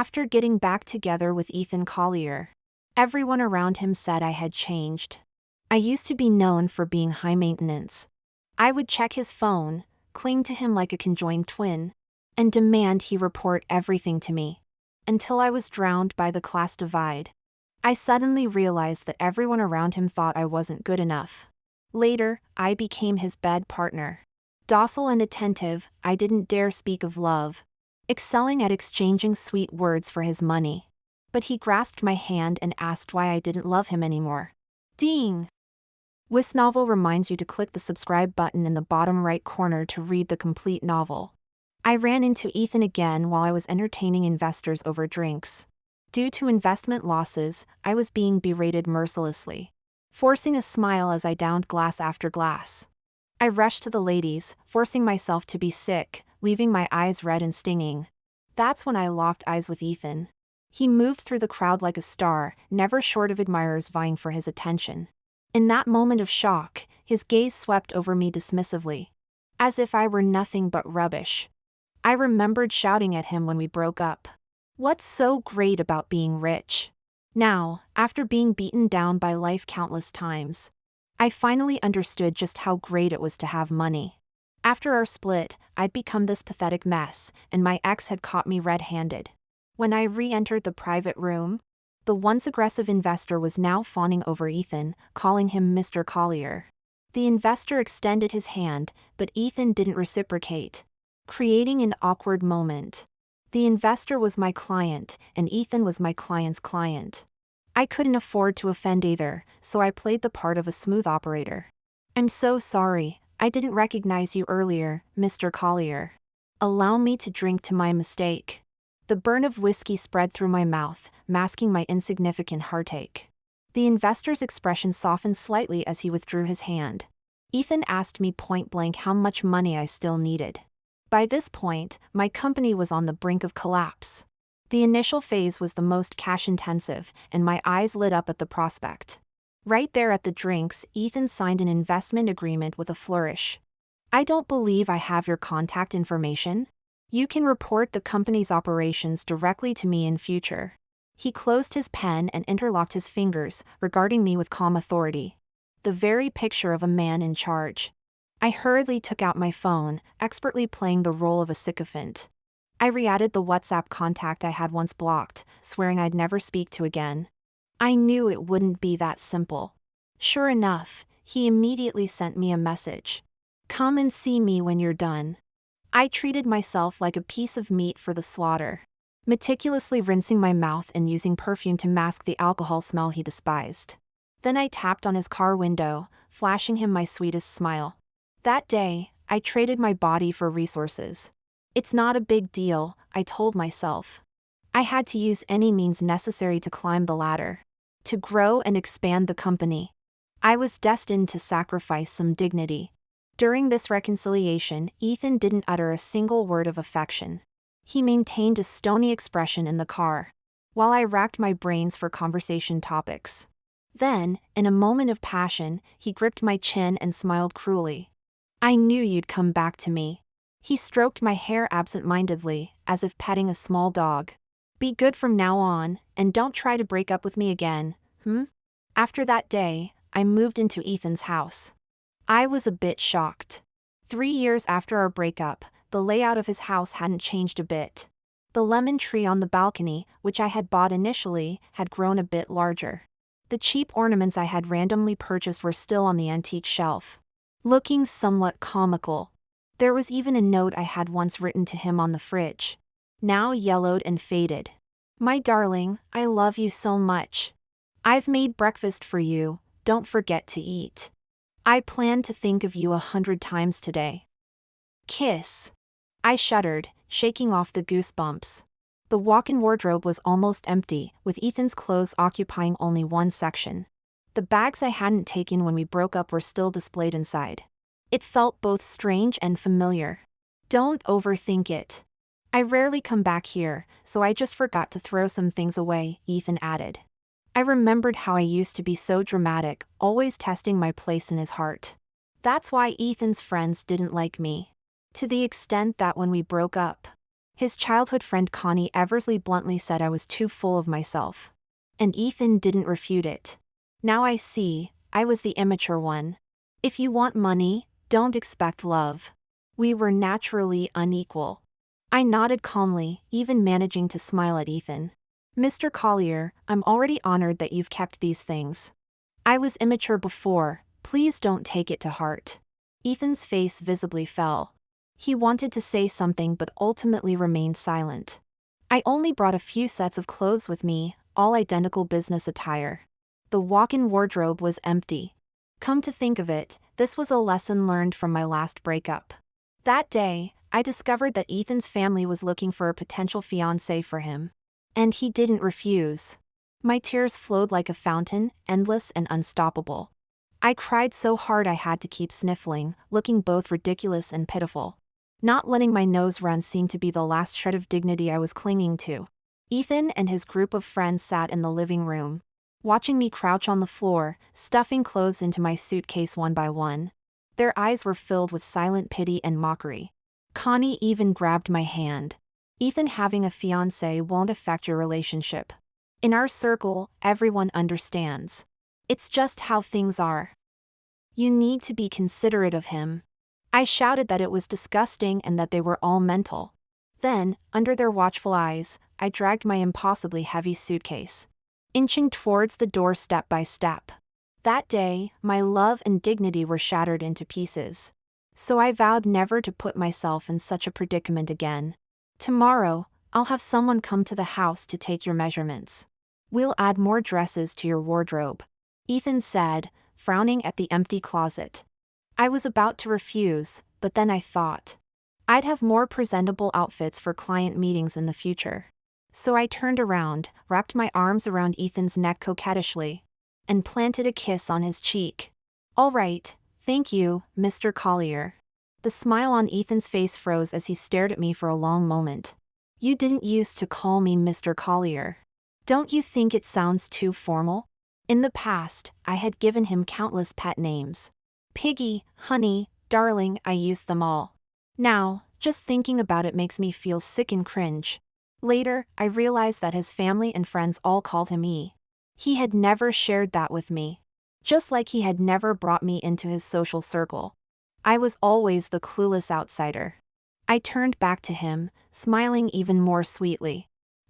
After getting back together with Ethan Collyer, everyone around him said I had changed. I used to be known for being high maintenance. I would check his phone, cling to him like a conjoined twin, and demand he report everything to me. Until I was drowned by the class divide. I suddenly realized that everyone around him thought I wasn't good enough. Later, I became his bed partner. Docile and attentive, I didn't dare speak of love, excelling at exchanging sweet words for his money. But he grasped my hand and asked why I didn't love him anymore. Ding! This novel reminds you to click the subscribe button in the bottom right corner to read the complete novel. I ran into Ethan again while I was entertaining investors over drinks. Due to investment losses, I was being berated mercilessly, forcing a smile as I downed glass after glass. I rushed to the ladies, forcing myself to be sick, leaving my eyes red and stinging. That's when I locked eyes with Ethan. He moved through the crowd like a star, never short of admirers vying for his attention. In that moment of shock, his gaze swept over me dismissively, as if I were nothing but rubbish. I remembered shouting at him when we broke up. What's so great about being rich? Now, after being beaten down by life countless times, I finally understood just how great it was to have money. After our split, I'd become this pathetic mess, and my ex had caught me red-handed. When I re-entered the private room, the once aggressive investor was now fawning over Ethan, calling him Mr. Collyer. The investor extended his hand, but Ethan didn't reciprocate, creating an awkward moment. The investor was my client, and Ethan was my client's client. I couldn't afford to offend either, so I played the part of a smooth operator. I'm so sorry, I didn't recognize you earlier, Mr. Collyer. Allow me to drink to my mistake. The burn of whiskey spread through my mouth, masking my insignificant heartache. The investor's expression softened slightly as he withdrew his hand. Ethan asked me point-blank how much money I still needed. By this point, my company was on the brink of collapse. The initial phase was the most cash-intensive, and my eyes lit up at the prospect. Right there at the drinks, Ethan signed an investment agreement with a flourish. I don't believe I have your contact information. You can report the company's operations directly to me in future. He closed his pen and interlocked his fingers, regarding me with calm authority. The very picture of a man in charge. I hurriedly took out my phone, expertly playing the role of a sycophant. I re-added the WhatsApp contact I had once blocked, swearing I'd never speak to again. I knew it wouldn't be that simple. Sure enough, he immediately sent me a message. Come and see me when you're done. I treated myself like a piece of meat for the slaughter, meticulously rinsing my mouth and using perfume to mask the alcohol smell he despised. Then I tapped on his car window, flashing him my sweetest smile. That day, I traded my body for resources. It's not a big deal, I told myself. I had to use any means necessary to climb the ladder, to grow and expand the company. I was destined to sacrifice some dignity. During this reconciliation, Ethan didn't utter a single word of affection. He maintained a stony expression in the car, while I racked my brains for conversation topics. Then, in a moment of passion, he gripped my chin and smiled cruelly. I knew you'd come back to me. He stroked my hair absent-mindedly, as if petting a small dog. Be good from now on, and don't try to break up with me again, After that day, I moved into Ethan's house. I was a bit shocked. 3 years after our breakup, the layout of his house hadn't changed a bit. The lemon tree on the balcony, which I had bought initially, had grown a bit larger. The cheap ornaments I had randomly purchased were still on the antique shelf, looking somewhat comical. There was even a note I had once written to him on the fridge, now yellowed and faded. My darling, I love you so much. I've made breakfast for you, don't forget to eat. I plan to think of you 100 times today. Kiss. I shuddered, shaking off the goosebumps. The walk-in wardrobe was almost empty, with Ethan's clothes occupying only one section. The bags I hadn't taken when we broke up were still displayed inside. It felt both strange and familiar. Don't overthink it. I rarely come back here, so I just forgot to throw some things away, Ethan added. I remembered how I used to be so dramatic, always testing my place in his heart. That's why Ethan's friends didn't like me. To the extent that when we broke up, His childhood friend Connie Eversley bluntly said I was too full of myself. And Ethan didn't refute it. Now I see, I was the immature one. If you want money, don't expect love. We were naturally unequal. I nodded calmly, even managing to smile at Ethan. Mr. Collyer, I'm already honored that you've kept these things. I was immature before, please don't take it to heart. Ethan's face visibly fell. He wanted to say something but ultimately remained silent. I only brought a few sets of clothes with me, all identical business attire. The walk-in wardrobe was empty. Come to think of it, this was a lesson learned from my last breakup. That day, I discovered that Ethan's family was looking for a potential fiancé for him. And he didn't refuse. My tears flowed like a fountain, endless and unstoppable. I cried so hard I had to keep sniffling, looking both ridiculous and pitiful. Not letting my nose run seemed to be the last shred of dignity I was clinging to. Ethan and his group of friends sat in the living room, watching me crouch on the floor, stuffing clothes into my suitcase one by one. Their eyes were filled with silent pity and mockery. Connie even grabbed my hand. Ethan, having a fiancé won't affect your relationship. In our circle, everyone understands. It's just how things are. You need to be considerate of him. I shouted that it was disgusting and that they were all mental. Then, under their watchful eyes, I dragged my impossibly heavy suitcase, inching towards the door step by step. That day, my love and dignity were shattered into pieces. So I vowed never to put myself in such a predicament again. Tomorrow, I'll have someone come to the house to take your measurements. We'll add more dresses to your wardrobe, Ethan said, frowning at the empty closet. I was about to refuse, but then I thought, I'd have more presentable outfits for client meetings in the future. So I turned around, wrapped my arms around Ethan's neck coquettishly, and planted a kiss on his cheek. All right, thank you, Mr. Collyer. The smile on Ethan's face froze as he stared at me for a long moment. You didn't used to call me Mr. Collyer. Don't you think it sounds too formal? In the past, I had given him countless pet names. Piggy, honey, darling, I used them all. Now, just thinking about it makes me feel sick and cringe. Later, I realized that his family and friends all called him E. He had never shared that with me. Just like he had never brought me into his social circle. I was always the clueless outsider. I turned back to him, smiling even more sweetly.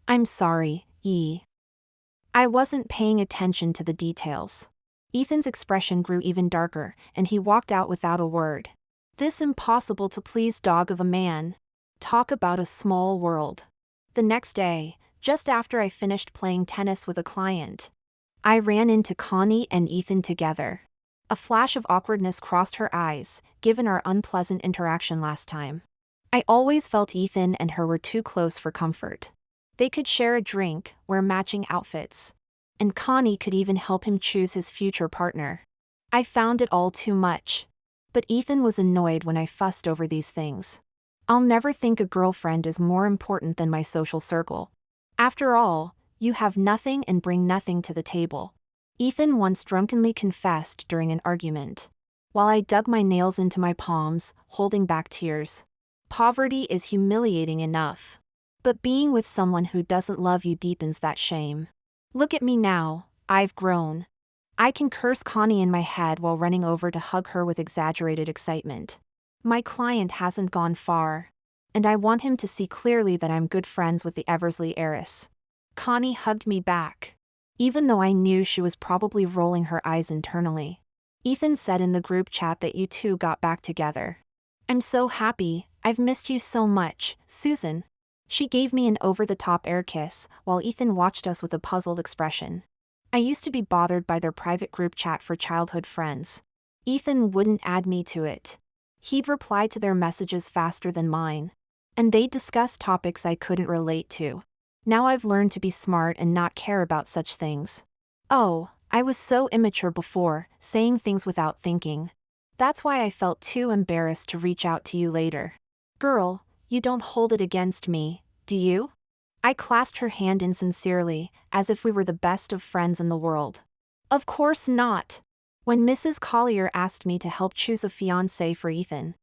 I'm sorry, E. I wasn't paying attention to the details. Ethan's expression grew even darker, and he walked out without a word. This impossible-to-please dog of a man. Talk about a small world. The next day, just after I finished playing tennis with a client, I ran into Connie and Ethan together. A flash of awkwardness crossed her eyes, given our unpleasant interaction last time. I always felt Ethan and her were too close for comfort. They could share a drink, wear matching outfits, and Connie could even help him choose his future partner. I found it all too much. But Ethan was annoyed when I fussed over these things. I'll never think a girlfriend is more important than my social circle. After all, you have nothing and bring nothing to the table, Ethan once drunkenly confessed during an argument, while I dug my nails into my palms, holding back tears. Poverty is humiliating enough, but being with someone who doesn't love you deepens that shame. Look at me now, I've grown. I can curse Connie in my head while running over to hug her with exaggerated excitement. My client hasn't gone far, and I want him to see clearly that I'm good friends with the Eversley heiress. Connie hugged me back, even though I knew she was probably rolling her eyes internally. Ethan said in the group chat that you two got back together. I'm so happy, I've missed you so much, Susan. She gave me an over-the-top air kiss, while Ethan watched us with a puzzled expression. I used to be bothered by their private group chat for childhood friends. Ethan wouldn't add me to it. He'd reply to their messages faster than mine. And they'd discuss topics I couldn't relate to. Now I've learned to be smart and not care about such things. Oh, I was so immature before, saying things without thinking. That's why I felt too embarrassed to reach out to you later. Girl, you don't hold it against me, do you? I clasped her hand insincerely, as if we were the best of friends in the world. Of course not. When Mrs. Collyer asked me to help choose a fiancé for Ethan,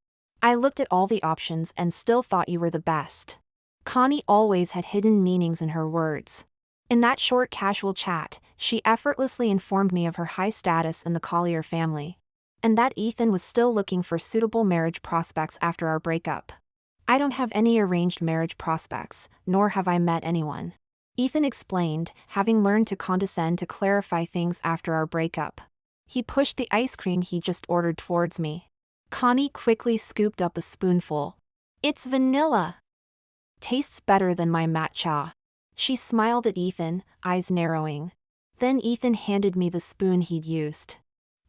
I looked at all the options and still thought you were the best. Connie always had hidden meanings in her words. In that short casual chat, she effortlessly informed me of her high status in the Collyer family, and that Ethan was still looking for suitable marriage prospects after our breakup. I don't have any arranged marriage prospects, nor have I met anyone, Ethan explained, having learned to condescend to clarify things after our breakup. He pushed the ice cream he just ordered towards me. Connie quickly scooped up a spoonful. It's vanilla. Tastes better than my matcha. She smiled at Ethan, eyes narrowing. Then Ethan handed me the spoon he'd used.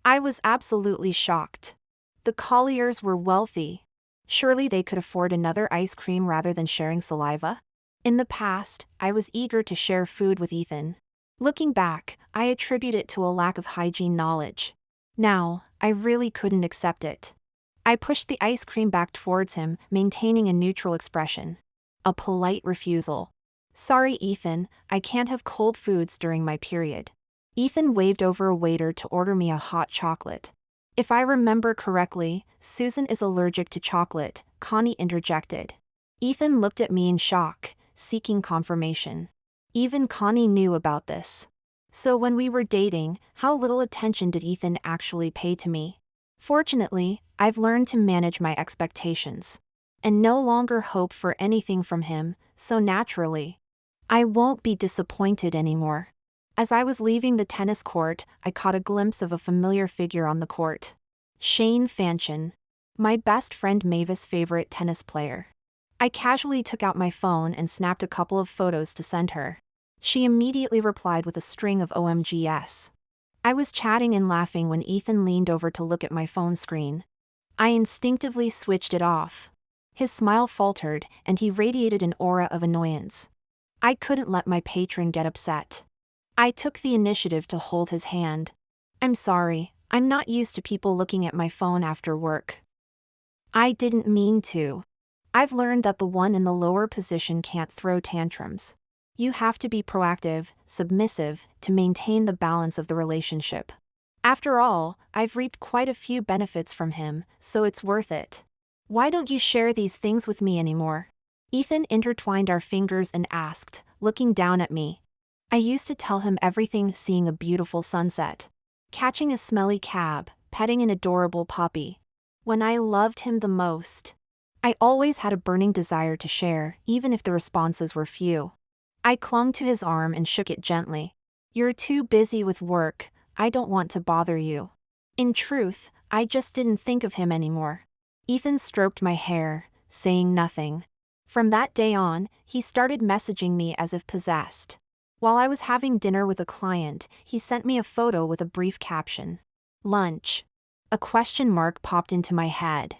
I was absolutely shocked. The Colliers were wealthy. Surely they could afford another ice cream rather than sharing saliva? In the past, I was eager to share food with Ethan. Looking back, I attribute it to a lack of hygiene knowledge. Now, I really couldn't accept it. I pushed the ice cream back towards him, maintaining a neutral expression. A polite refusal. Sorry, Ethan, I can't have cold foods during my period. Ethan waved over a waiter to order me a hot chocolate. If I remember correctly, Susan is allergic to chocolate, Connie interjected. Ethan looked at me in shock, seeking confirmation. Even Connie knew about this. So when we were dating, how little attention did Ethan actually pay to me? Fortunately, I've learned to manage my expectations and no longer hope for anything from him, so naturally, I won't be disappointed anymore. As I was leaving the tennis court, I caught a glimpse of a familiar figure on the court. Shane Fanchen, my best friend Mavis' favorite tennis player. I casually took out my phone and snapped a couple of photos to send her. She immediately replied with a string of OMGs. I was chatting and laughing when Ethan leaned over to look at my phone screen. I instinctively switched it off. His smile faltered, and he radiated an aura of annoyance. I couldn't let my patron get upset. I took the initiative to hold his hand. I'm sorry, I'm not used to people looking at my phone after work. I didn't mean to. I've learned that the one in the lower position can't throw tantrums. You have to be proactive, submissive, to maintain the balance of the relationship. After all, I've reaped quite a few benefits from him, so it's worth it. Why don't you share these things with me anymore? Ethan intertwined our fingers and asked, looking down at me. I used to tell him everything, seeing a beautiful sunset, catching a smelly cab, petting an adorable puppy. When I loved him the most. I always had a burning desire to share, even if the responses were few. I clung to his arm and shook it gently. You're too busy with work, I don't want to bother you. In truth, I just didn't think of him anymore. Ethan stroked my hair, saying nothing. From that day on, he started messaging me as if possessed. While I was having dinner with a client, he sent me a photo with a brief caption. Lunch. A question mark popped into my head.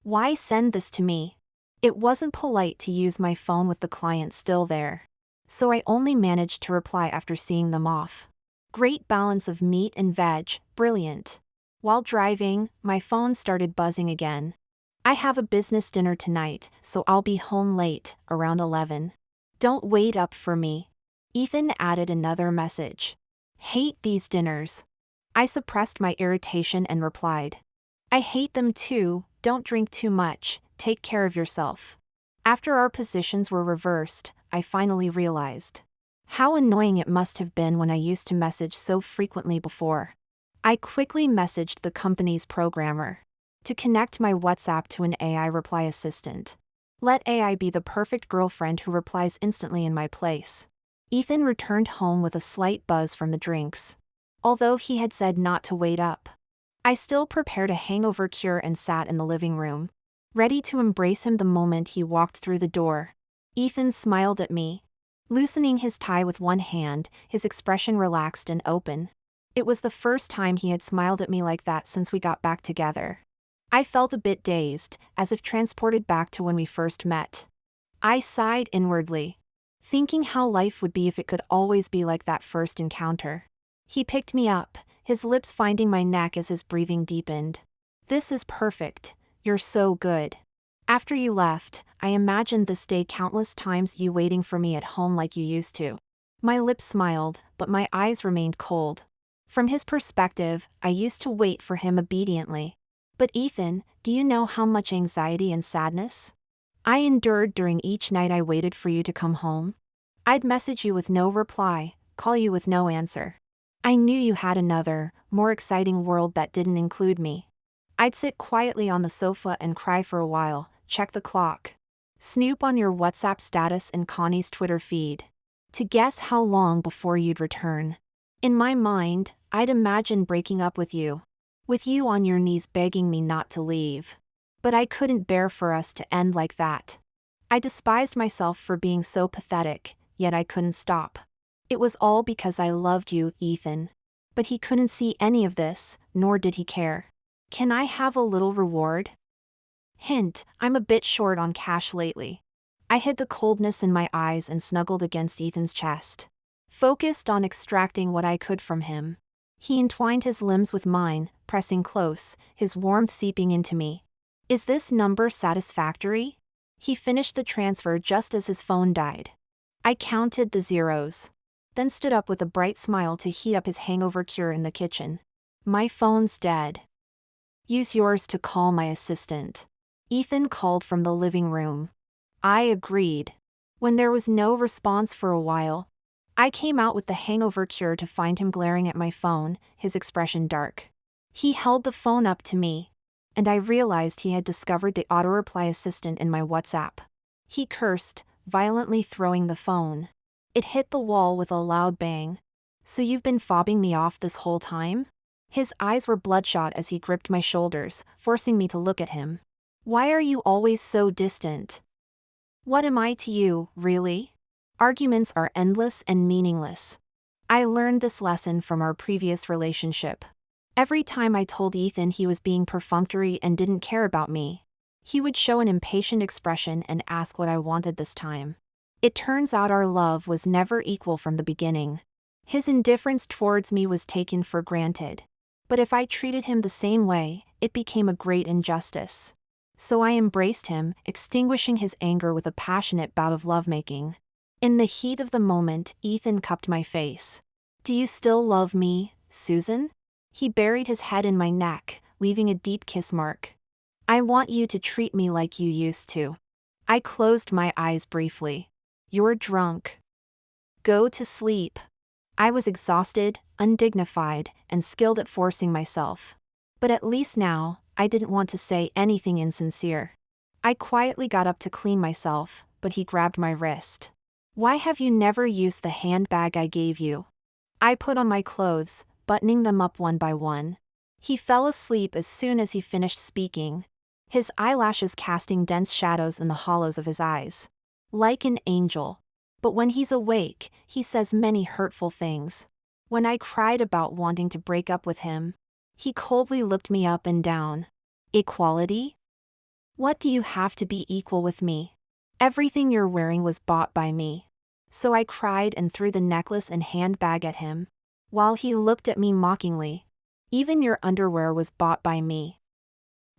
Why send this to me? It wasn't polite to use my phone with the client still there. So I only managed to reply after seeing them off. Great balance of meat and veg, brilliant. While driving, my phone started buzzing again. I have a business dinner tonight, so I'll be home late, around 11. Don't wait up for me. Ethan added another message. Hate these dinners. I suppressed my irritation and replied. I hate them too, don't drink too much, take care of yourself. After our positions were reversed, I finally realized how annoying it must have been when I used to message so frequently before. I quickly messaged the company's programmer to connect my WhatsApp to an AI reply assistant. Let AI be the perfect girlfriend who replies instantly in my place. Ethan returned home with a slight buzz from the drinks. Although he had said not to wait up, I still prepared a hangover cure and sat in the living room, ready to embrace him the moment he walked through the door. Ethan smiled at me. Loosening his tie with one hand, his expression relaxed and open. It was the first time he had smiled at me like that since we got back together. I felt a bit dazed, as if transported back to when we first met. I sighed inwardly, thinking how life would be if it could always be like that first encounter. He picked me up, his lips finding my neck as his breathing deepened. This is perfect, you're so good. After you left, I imagined this day countless times, you waiting for me at home like you used to. My lips smiled, but my eyes remained cold. From his perspective, I used to wait for him obediently. But Ethan, do you know how much anxiety and sadness I endured during each night I waited for you to come home. I'd message you with no reply, call you with no answer. I knew you had another, more exciting world that didn't include me. I'd sit quietly on the sofa and cry for a while, check the clock, snoop on your WhatsApp status and Connie's Twitter feed, to guess how long before you'd return. In my mind, I'd imagine breaking up with you on your knees begging me not to leave. But I couldn't bear for us to end like that. I despised myself for being so pathetic, yet I couldn't stop. It was all because I loved you, Ethan. But he couldn't see any of this, nor did he care. Can I have a little reward? Hint, I'm a bit short on cash lately. I hid the coldness in my eyes and snuggled against Ethan's chest, focused on extracting what I could from him. He entwined his limbs with mine, pressing close, his warmth seeping into me. Is this number satisfactory? He finished the transfer just as his phone died. I counted the zeros, then stood up with a bright smile to heat up his hangover cure in the kitchen. My phone's dead. Use yours to call my assistant. Ethan called from the living room. I agreed. When there was no response for a while, I came out with the hangover cure to find him glaring at my phone, his expression dark. He held the phone up to me, and I realized he had discovered the auto-reply assistant in my WhatsApp. He cursed, violently throwing the phone. It hit the wall with a loud bang. So you've been fobbing me off this whole time? His eyes were bloodshot as he gripped my shoulders, forcing me to look at him. Why are you always so distant? What am I to you, really? Arguments are endless and meaningless. I learned this lesson from our previous relationship. Every time I told Ethan he was being perfunctory and didn't care about me, he would show an impatient expression and ask what I wanted this time. It turns out our love was never equal from the beginning. His indifference towards me was taken for granted. But if I treated him the same way, it became a great injustice. So I embraced him, extinguishing his anger with a passionate bout of lovemaking. In the heat of the moment, Ethan cupped my face. Do you still love me, Susan? He buried his head in my neck, leaving a deep kiss mark. I want you to treat me like you used to. I closed my eyes briefly. You're drunk. Go to sleep. I was exhausted, undignified, and skilled at forcing myself. But at least now, I didn't want to say anything insincere. I quietly got up to clean myself, but he grabbed my wrist. Why have you never used the handbag I gave you? I put on my clothes, buttoning them up one by one. He fell asleep as soon as he finished speaking, his eyelashes casting dense shadows in the hollows of his eyes. Like an angel. But when he's awake, he says many hurtful things. When I cried about wanting to break up with him, he coldly looked me up and down. Equality? What do you have to be equal with me? Everything you're wearing was bought by me. So I cried and threw the necklace and handbag at him, while he looked at me mockingly. Even your underwear was bought by me.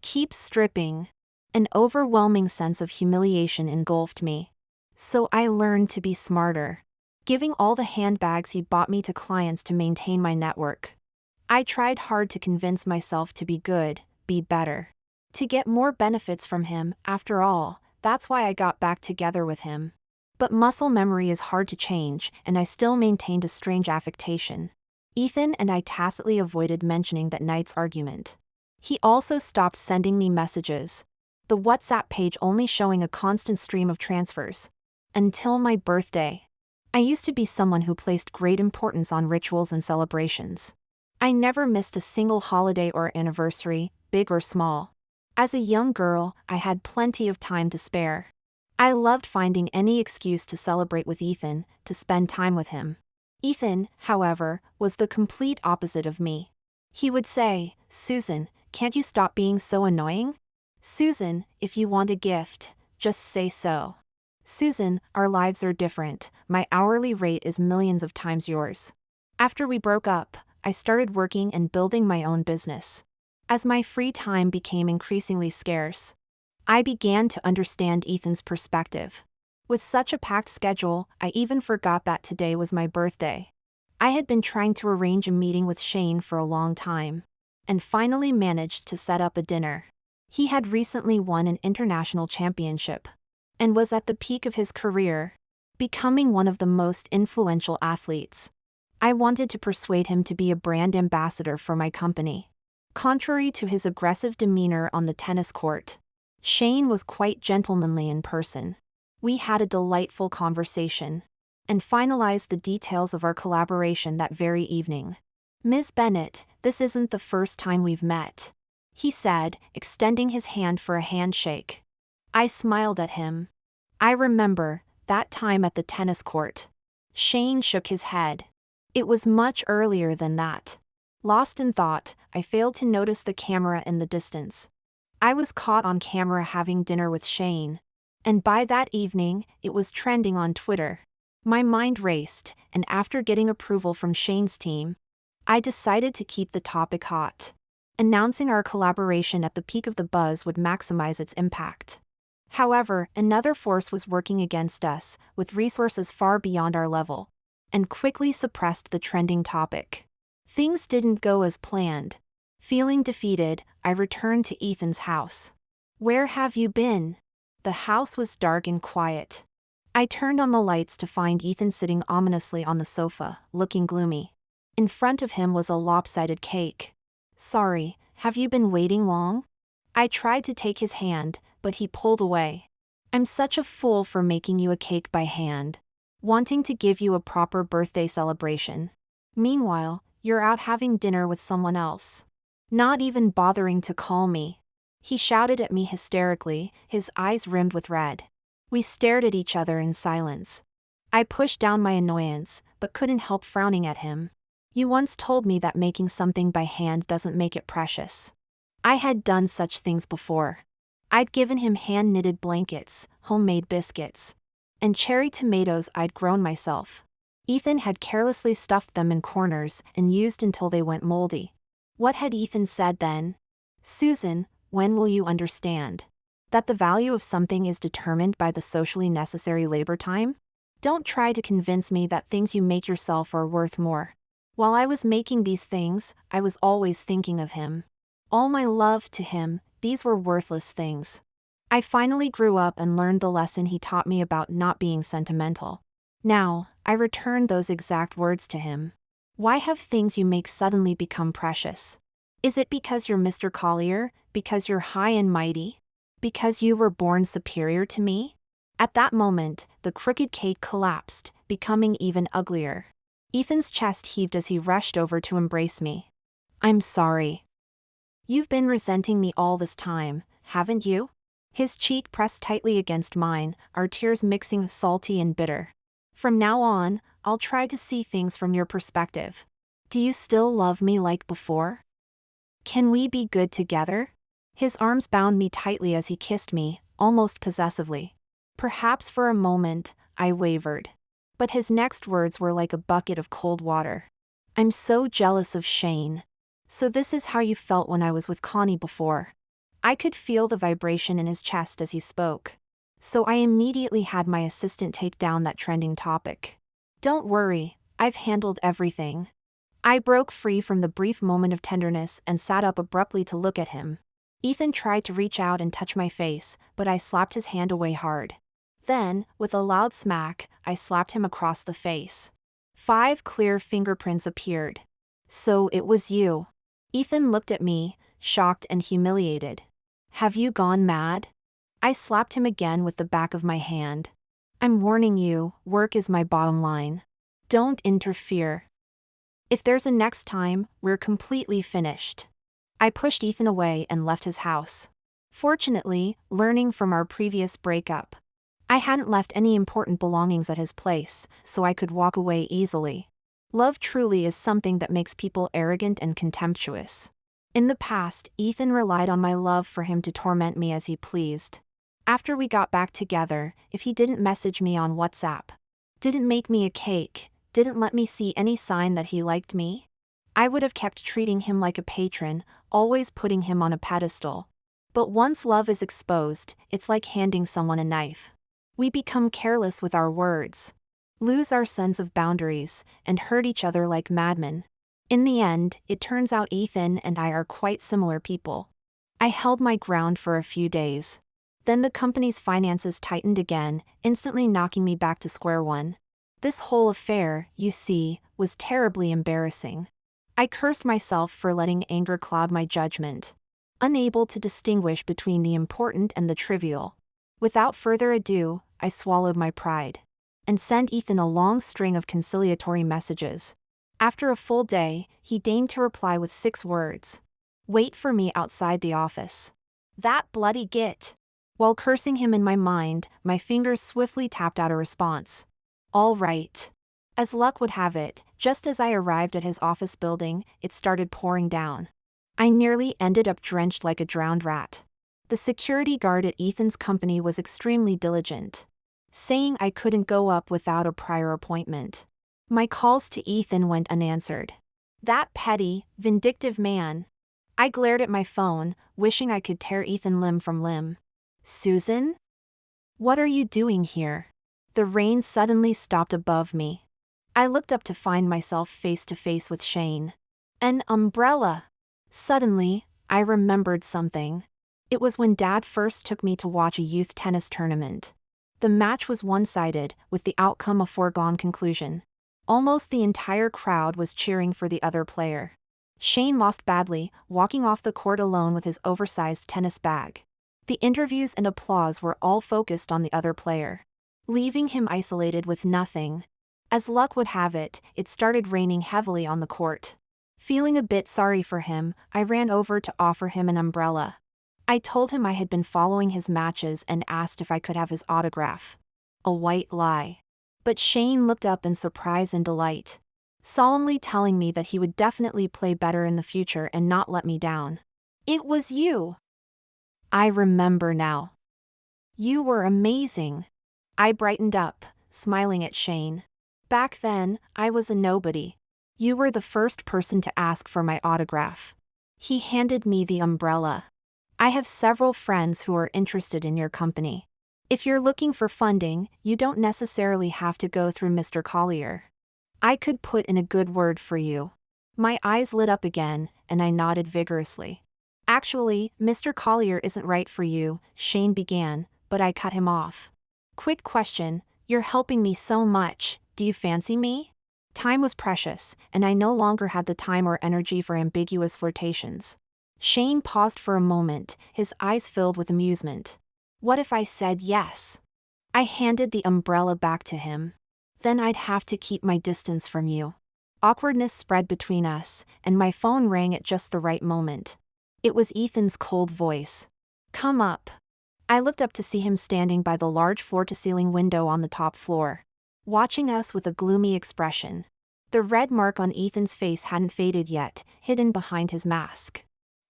Keep stripping. An overwhelming sense of humiliation engulfed me. So I learned to be smarter, giving all the handbags he bought me to clients to maintain my network. I tried hard to convince myself to be good, be better, to get more benefits from him. After all, that's why I got back together with him. But muscle memory is hard to change, and I still maintained a strange affectation. Ethan and I tacitly avoided mentioning that night's argument. He also stopped sending me messages, the WhatsApp page only showing a constant stream of transfers. Until my birthday. I used to be someone who placed great importance on rituals and celebrations. I never missed a single holiday or anniversary, big or small. As a young girl, I had plenty of time to spare. I loved finding any excuse to celebrate with Ethan, to spend time with him. Ethan, however, was the complete opposite of me. He would say, Susan, can't you stop being so annoying? Susan, if you want a gift, just say so. Susan, our lives are different, my hourly rate is millions of times yours. After we broke up, I started working and building my own business. As my free time became increasingly scarce, I began to understand Ethan's perspective. With such a packed schedule, I even forgot that today was my birthday. I had been trying to arrange a meeting with Shane for a long time, and finally managed to set up a dinner. He had recently won an international championship. and was at the peak of his career, becoming one of the most influential athletes. I wanted to persuade him to be a brand ambassador for my company. Contrary to his aggressive demeanor on the tennis court, Shane was quite gentlemanly in person. We had a delightful conversation and finalized the details of our collaboration that very evening. "Ms. Bennett, this isn't the first time we've met," he said, extending his hand for a handshake. I smiled at him. "I remember that time at the tennis court." Shane shook his head. "It was much earlier than that." Lost in thought, I failed to notice the camera in the distance. I was caught on camera having dinner with Shane, and by that evening, it was trending on Twitter. My mind raced, and after getting approval from Shane's team, I decided to keep the topic hot. Announcing our collaboration at the peak of the buzz would maximize its impact. However, another force was working against us, with resources far beyond our level, and quickly suppressed the trending topic. Things didn't go as planned. Feeling defeated, I returned to Ethan's house. "Where have you been?" The house was dark and quiet. I turned on the lights to find Ethan sitting ominously on the sofa, looking gloomy. In front of him was a lopsided cake. "Sorry, have you been waiting long?" I tried to take his hand, but he pulled away. "I'm such a fool for making you a cake by hand, wanting to give you a proper birthday celebration. Meanwhile, you're out having dinner with someone else. Not even bothering to call me." He shouted at me hysterically, his eyes rimmed with red. We stared at each other in silence. I pushed down my annoyance, but couldn't help frowning at him. "You once told me that making something by hand doesn't make it precious." I had done such things before. I'd given him hand-knitted blankets, homemade biscuits, and cherry tomatoes I'd grown myself. Ethan had carelessly stuffed them in corners and used until they went moldy. What had Ethan said then? "Susan, when will you understand that the value of something is determined by the socially necessary labor time? Don't try to convince me that things you make yourself are worth more." While I was making these things, I was always thinking of him. All my love to him, these were worthless things. I finally grew up and learned the lesson he taught me about not being sentimental. Now, I returned those exact words to him. "Why have things you make suddenly become precious? Is it because you're Mr. Collyer, because you're high and mighty? Because you were born superior to me?" At that moment, the crooked cake collapsed, becoming even uglier. Ethan's chest heaved as he rushed over to embrace me. "I'm sorry. You've been resenting me all this time, haven't you?" His cheek pressed tightly against mine, our tears mixing salty and bitter. "From now on, I'll try to see things from your perspective. Do you still love me like before? Can we be good together?" His arms bound me tightly as he kissed me, almost possessively. Perhaps for a moment, I wavered. But his next words were like a bucket of cold water. "I'm so jealous of Shane. So this is how you felt when I was with Connie before." I could feel the vibration in his chest as he spoke. So I immediately had my assistant take down that trending topic. "Don't worry, I've handled everything." I broke free from the brief moment of tenderness and sat up abruptly to look at him. Ethan tried to reach out and touch my face, but I slapped his hand away hard. Then, with a loud smack, I slapped him across the face. 5 clear fingerprints appeared. "So it was you." Ethan looked at me, shocked and humiliated. "Have you gone mad?" I slapped him again with the back of my hand. "I'm warning you, work is my bottom line. Don't interfere. If there's a next time, we're completely finished." I pushed Ethan away and left his house. Fortunately, learning from our previous breakup, I hadn't left any important belongings at his place, so I could walk away easily. Love truly is something that makes people arrogant and contemptuous. In the past, Ethan relied on my love for him to torment me as he pleased. After we got back together, if he didn't message me on WhatsApp, didn't make me a cake, didn't let me see any sign that he liked me, I would have kept treating him like a patron, always putting him on a pedestal. But once love is exposed, it's like handing someone a knife. We become careless with our words, lose our sense of boundaries, and hurt each other like madmen. In the end, it turns out Ethan and I are quite similar people. I held my ground for a few days. Then the company's finances tightened again, instantly knocking me back to square one. This whole affair, you see, was terribly embarrassing. I cursed myself for letting anger cloud my judgment, unable to distinguish between the important and the trivial. Without further ado, I swallowed my pride and sent Ethan a long string of conciliatory messages. After a full day, he deigned to reply with 6 words. "Wait for me outside the office." That bloody git. While cursing him in my mind, my fingers swiftly tapped out a response. All right. As luck would have it, just as I arrived at his office building, it started pouring down. I nearly ended up drenched like a drowned rat. The security guard at Ethan's company was extremely diligent, saying I couldn't go up without a prior appointment. My calls to Ethan went unanswered. That petty, vindictive man. I glared at my phone, wishing I could tear Ethan limb from limb. Susan? What are you doing here? The rain suddenly stopped above me. I looked up to find myself face to face with Shane. An umbrella. Suddenly, I remembered something. It was when Dad first took me to watch a youth tennis tournament. The match was one-sided, with the outcome a foregone conclusion. Almost the entire crowd was cheering for the other player. Shane lost badly, walking off the court alone with his oversized tennis bag. The interviews and applause were all focused on the other player, leaving him isolated with nothing. As luck would have it, it started raining heavily on the court. Feeling a bit sorry for him, I ran over to offer him an umbrella. I told him I had been following his matches and asked if I could have his autograph. A white lie. But Shane looked up in surprise and delight, solemnly telling me that he would definitely play better in the future and not let me down. It was you. I remember now. You were amazing. I brightened up, smiling at Shane. Back then, I was a nobody. You were the first person to ask for my autograph. He handed me the umbrella. I have several friends who are interested in your company. If you're looking for funding, you don't necessarily have to go through Mr. Collyer. I could put in a good word for you. My eyes lit up again, and I nodded vigorously. Actually, Mr. Collyer isn't right for you, Shane began, but I cut him off. Quick question, you're helping me so much, do you fancy me? Time was precious, and I no longer had the time or energy for ambiguous flirtations. Shane paused for a moment, his eyes filled with amusement. What if I said yes? I handed the umbrella back to him. Then I'd have to keep my distance from you. Awkwardness spread between us, and my phone rang at just the right moment. It was Ethan's cold voice. Come up. I looked up to see him standing by the large floor-to-ceiling window on the top floor, watching us with a gloomy expression. The red mark on Ethan's face hadn't faded yet, hidden behind his mask.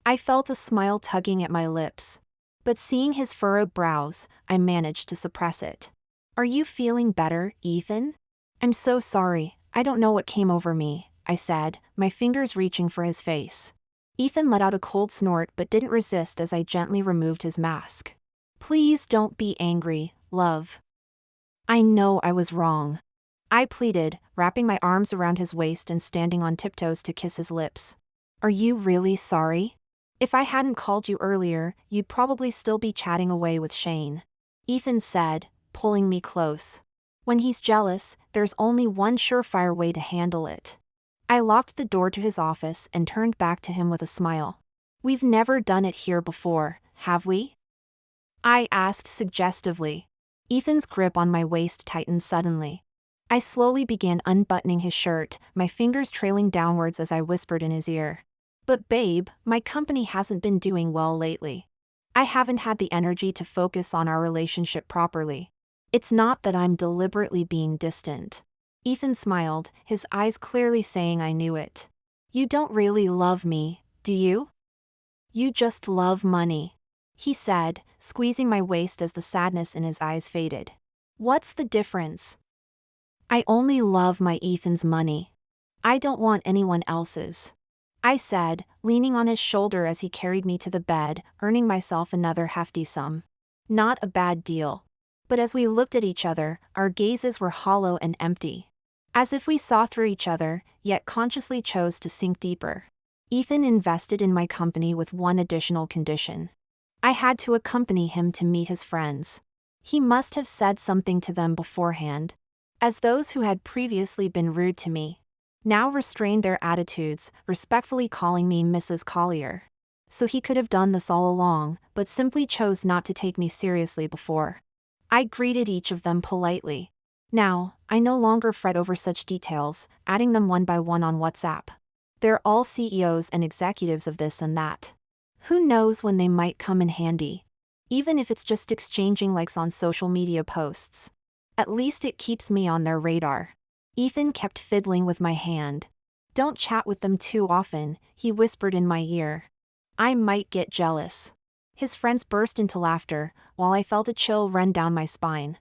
I felt a smile tugging at my lips, but seeing his furrowed brows, I managed to suppress it. Are you feeling better, Ethan? I'm so sorry, I don't know what came over me, I said, my fingers reaching for his face. Ethan let out a cold snort but didn't resist as I gently removed his mask. Please don't be angry, love. I know I was wrong. I pleaded, wrapping my arms around his waist and standing on tiptoes to kiss his lips. Are you really sorry? If I hadn't called you earlier, you'd probably still be chatting away with Shane. Ethan said, pulling me close. When he's jealous, there's only one surefire way to handle it. I locked the door to his office and turned back to him with a smile. We've never done it here before, have we? I asked suggestively. Ethan's grip on my waist tightened suddenly. I slowly began unbuttoning his shirt, my fingers trailing downwards as I whispered in his ear. But babe, my company hasn't been doing well lately. I haven't had the energy to focus on our relationship properly. It's not that I'm deliberately being distant. Ethan smiled, his eyes clearly saying I knew it. You don't really love me, do you? You just love money, he said, squeezing my waist as the sadness in his eyes faded. What's the difference? I only love my Ethan's money. I don't want anyone else's, I said, leaning on his shoulder as he carried me to the bed, earning myself another hefty sum. Not a bad deal. But as we looked at each other, our gazes were hollow and empty. As if we saw through each other, yet consciously chose to sink deeper. Ethan invested in my company with one additional condition. I had to accompany him to meet his friends. He must have said something to them beforehand, as those who had previously been rude to me now restrained their attitudes, respectfully calling me Mrs. Collyer. So he could have done this all along, but simply chose not to take me seriously before. I greeted each of them politely. Now, I no longer fret over such details, adding them one by one on WhatsApp. They're all CEOs and executives of this and that. Who knows when they might come in handy? Even if it's just exchanging likes on social media posts. At least it keeps me on their radar. Ethan kept fiddling with my hand. Don't chat with them too often, he whispered in my ear. I might get jealous. His friends burst into laughter, while I felt a chill run down my spine.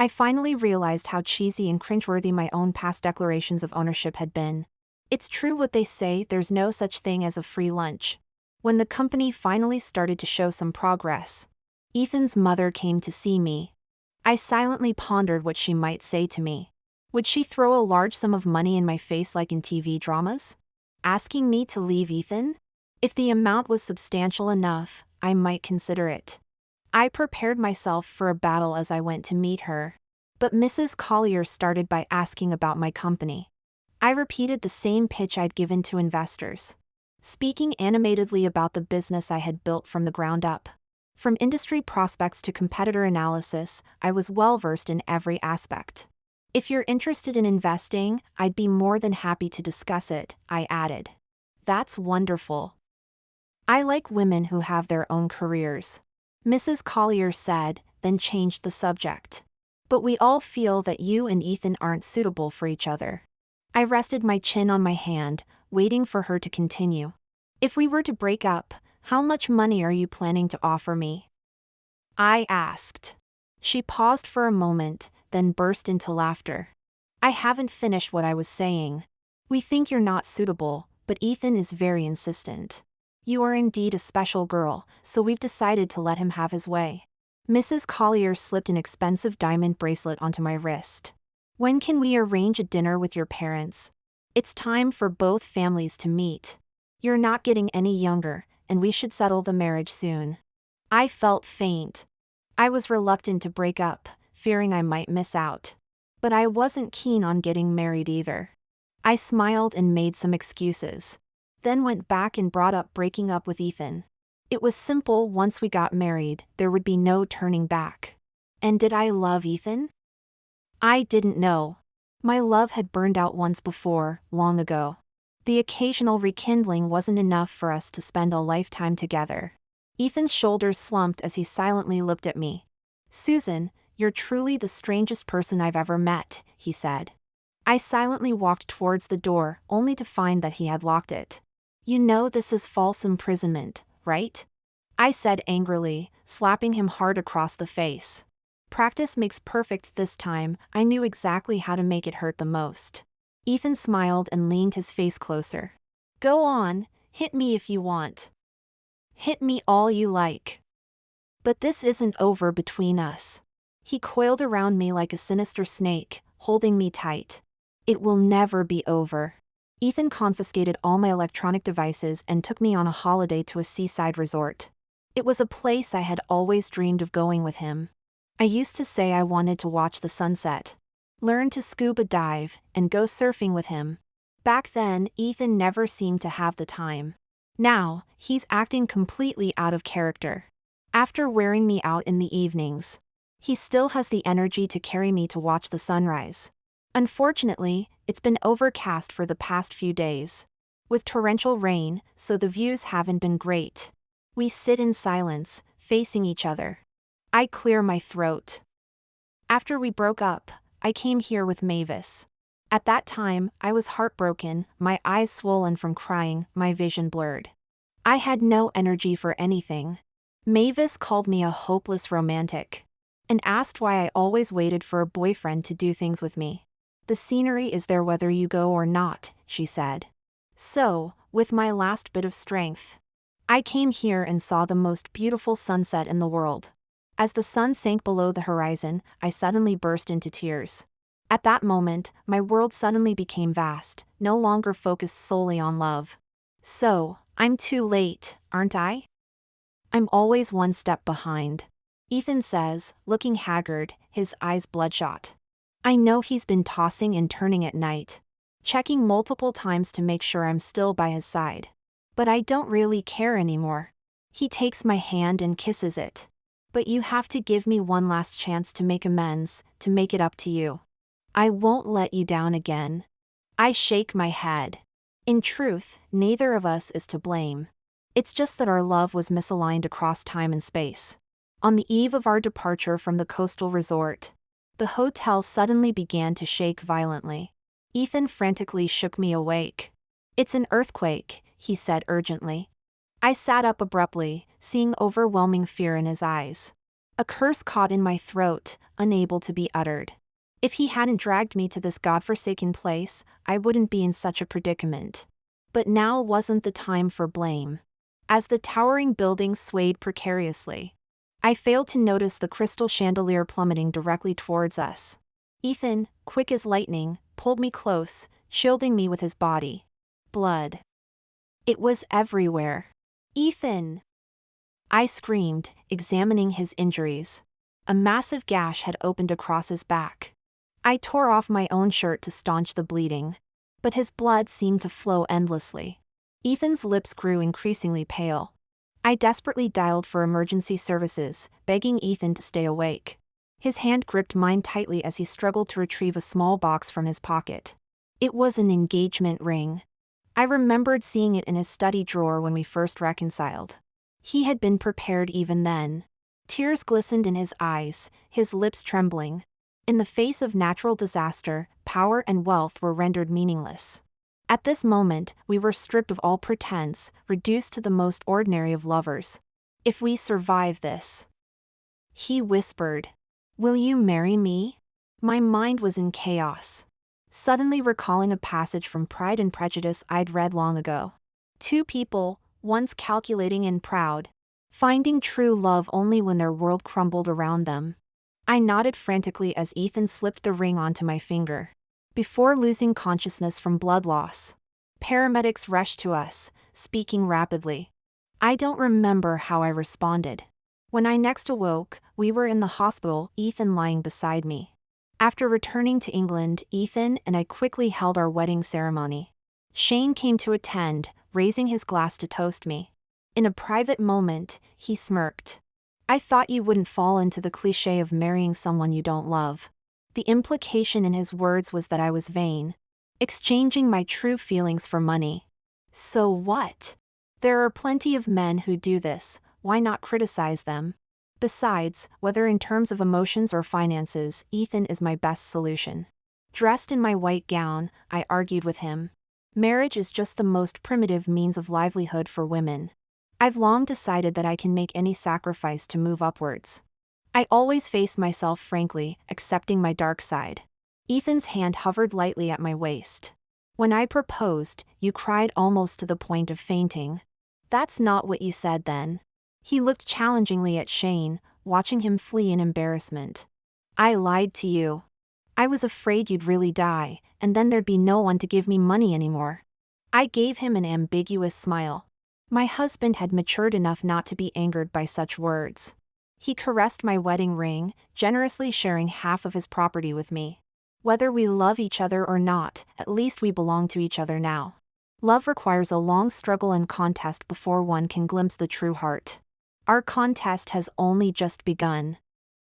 I finally realized how cheesy and cringeworthy my own past declarations of ownership had been. It's true what they say, there's no such thing as a free lunch. When the company finally started to show some progress, Ethan's mother came to see me. I silently pondered what she might say to me. Would she throw a large sum of money in my face like in TV dramas? Asking me to leave Ethan? If the amount was substantial enough, I might consider it. I prepared myself for a battle as I went to meet her. But Mrs. Collyer started by asking about my company. I repeated the same pitch I'd given to investors, speaking animatedly about the business I had built from the ground up. From industry prospects to competitor analysis, I was well versed in every aspect. If you're interested in investing, I'd be more than happy to discuss it, I added. That's wonderful. I like women who have their own careers, Mrs. Collyer said, then changed the subject. But we all feel that you and Ethan aren't suitable for each other. I rested my chin on my hand, waiting for her to continue. If we were to break up, how much money are you planning to offer me? I asked. She paused for a moment, then burst into laughter. I haven't finished what I was saying. We think you're not suitable, but Ethan is very insistent. You are indeed a special girl, so we've decided to let him have his way. Mrs. Collyer slipped an expensive diamond bracelet onto my wrist. When can we arrange a dinner with your parents? It's time for both families to meet. You're not getting any younger, and we should settle the marriage soon. I felt faint. I was reluctant to break up, fearing I might miss out. But I wasn't keen on getting married either. I smiled and made some excuses, then went back and brought up breaking up with Ethan. It was simple. Once we got married, there would be no turning back. And did I love Ethan? I didn't know. My love had burned out once before, long ago. The occasional rekindling wasn't enough for us to spend a lifetime together. Ethan's shoulders slumped as he silently looked at me. Susan, you're truly the strangest person I've ever met, he said. I silently walked towards the door, only to find that he had locked it. You know this is false imprisonment, right? I said angrily, slapping him hard across the face. Practice makes perfect this time. I knew exactly how to make it hurt the most. Ethan smiled and leaned his face closer. Go on, hit me if you want. Hit me all you like. But this isn't over between us. He coiled around me like a sinister snake, holding me tight. It will never be over. Ethan confiscated all my electronic devices and took me on a holiday to a seaside resort. It was a place I had always dreamed of going with him. I used to say I wanted to watch the sunset, learn to scuba dive, and go surfing with him. Back then, Ethan never seemed to have the time. Now, he's acting completely out of character. After wearing me out in the evenings, he still has the energy to carry me to watch the sunrise. Unfortunately, it's been overcast for the past few days, with torrential rain, so the views haven't been great. We sit in silence, facing each other. I clear my throat. After we broke up, I came here with Mavis. At that time, I was heartbroken, my eyes swollen from crying, my vision blurred. I had no energy for anything. Mavis called me a hopeless romantic, and asked why I always waited for a boyfriend to do things with me. The scenery is there whether you go or not, she said. So, with my last bit of strength, I came here and saw the most beautiful sunset in the world. As the sun sank below the horizon, I suddenly burst into tears. At that moment, my world suddenly became vast, no longer focused solely on love. So, I'm too late, aren't I? I'm always one step behind. Ethan says, looking haggard, his eyes bloodshot. I know he's been tossing and turning at night, checking multiple times to make sure I'm still by his side. But I don't really care anymore. He takes my hand and kisses it. But you have to give me one last chance to make amends, to make it up to you. I won't let you down again. I shake my head. In truth, neither of us is to blame. It's just that our love was misaligned across time and space. On the eve of our departure from the coastal resort, the hotel suddenly began to shake violently. Ethan frantically shook me awake. It's an earthquake, he said urgently. I sat up abruptly, seeing overwhelming fear in his eyes. A curse caught in my throat, unable to be uttered. If he hadn't dragged me to this godforsaken place, I wouldn't be in such a predicament. But now wasn't the time for blame. As the towering building swayed precariously, I failed to notice the crystal chandelier plummeting directly towards us. Ethan, quick as lightning, pulled me close, shielding me with his body. Blood. It was everywhere. Ethan! I screamed, examining his injuries. A massive gash had opened across his back. I tore off my own shirt to staunch the bleeding, but his blood seemed to flow endlessly. Ethan's lips grew increasingly pale. I desperately dialed for emergency services, begging Ethan to stay awake. His hand gripped mine tightly as he struggled to retrieve a small box from his pocket. It was an engagement ring. I remembered seeing it in his study drawer when we first reconciled. He had been prepared even then. Tears glistened in his eyes, his lips trembling. In the face of natural disaster, power and wealth were rendered meaningless. At this moment, we were stripped of all pretense, reduced to the most ordinary of lovers. If we survive this, he whispered, will you marry me? My mind was in chaos, suddenly recalling a passage from Pride and Prejudice I'd read long ago. Two people, once calculating and proud, finding true love only when their world crumbled around them. I nodded frantically as Ethan slipped the ring onto my finger. Before losing consciousness from blood loss, paramedics rushed to us, speaking rapidly. I don't remember how I responded. When I next awoke, we were in the hospital, Ethan lying beside me. After returning to England, Ethan and I quickly held our wedding ceremony. Shane came to attend, raising his glass to toast me. In a private moment, he smirked. I thought you wouldn't fall into the cliché of marrying someone you don't love. The implication in his words was that I was vain, exchanging my true feelings for money. So what? There are plenty of men who do this, why not criticize them? Besides, whether in terms of emotions or finances, Ethan is my best solution. Dressed in my white gown, I argued with him. Marriage is just the most primitive means of livelihood for women. I've long decided that I can make any sacrifice to move upwards. I always face myself frankly, accepting my dark side. Ethan's hand hovered lightly at my waist. When I proposed, you cried almost to the point of fainting. That's not what you said then. He looked challengingly at Shane, watching him flee in embarrassment. I lied to you. I was afraid you'd really die, and then there'd be no one to give me money anymore. I gave him an ambiguous smile. My husband had matured enough not to be angered by such words. He caressed my wedding ring, generously sharing half of his property with me. Whether we love each other or not, at least we belong to each other now. Love requires a long struggle and contest before one can glimpse the true heart. Our contest has only just begun.